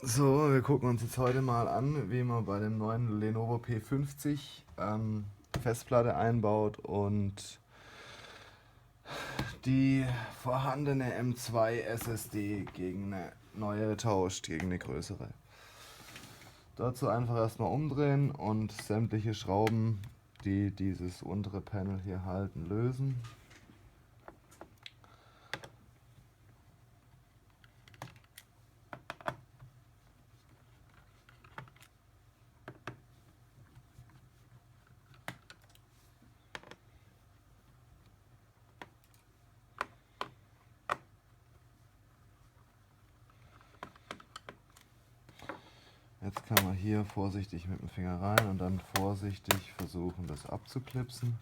So, wir gucken uns jetzt heute mal an, wie man bei dem neuen Lenovo P50 Festplatte einbaut und die vorhandene M2 SSD gegen eine neuere tauscht, gegen eine größere. Dazu einfach erstmal umdrehen und sämtliche Schrauben, die dieses untere Panel hier halten, lösen. Jetzt kann man hier vorsichtig mit dem Finger rein und dann vorsichtig versuchen, das abzuklipsen.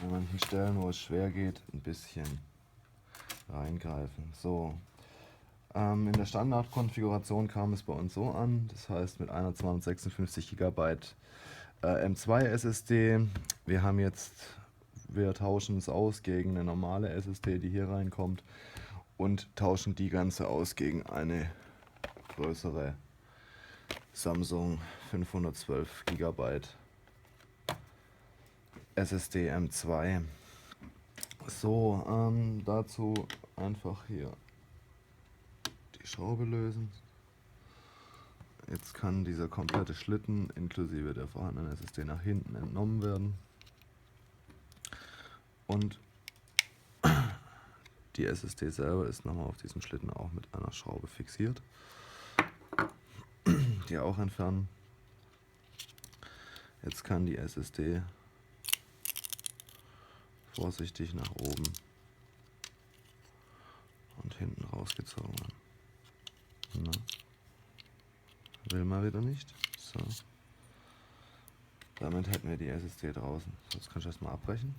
An manchen Stellen, wo es schwer geht, ein bisschen reingreifen. So, in der Standardkonfiguration kam es bei uns so an, das heißt mit einer 256 GB M2 SSD. Wir tauschen es aus gegen eine normale SSD, die hier reinkommt, und tauschen die ganze aus gegen eine größere Samsung 512 GB SSD M2. So, dazu einfach hier die Schraube lösen. Jetzt kann dieser komplette Schlitten inklusive der vorhandenen SSD nach hinten entnommen werden. Und die SSD selber ist nochmal auf diesem Schlitten auch mit einer Schraube fixiert. Die auch entfernen. Jetzt kann die SSD vorsichtig nach oben und hinten rausgezogen werden. Na, will mal wieder nicht. So. Damit hätten wir die SSD draußen. Jetzt kannst du erstmal abbrechen.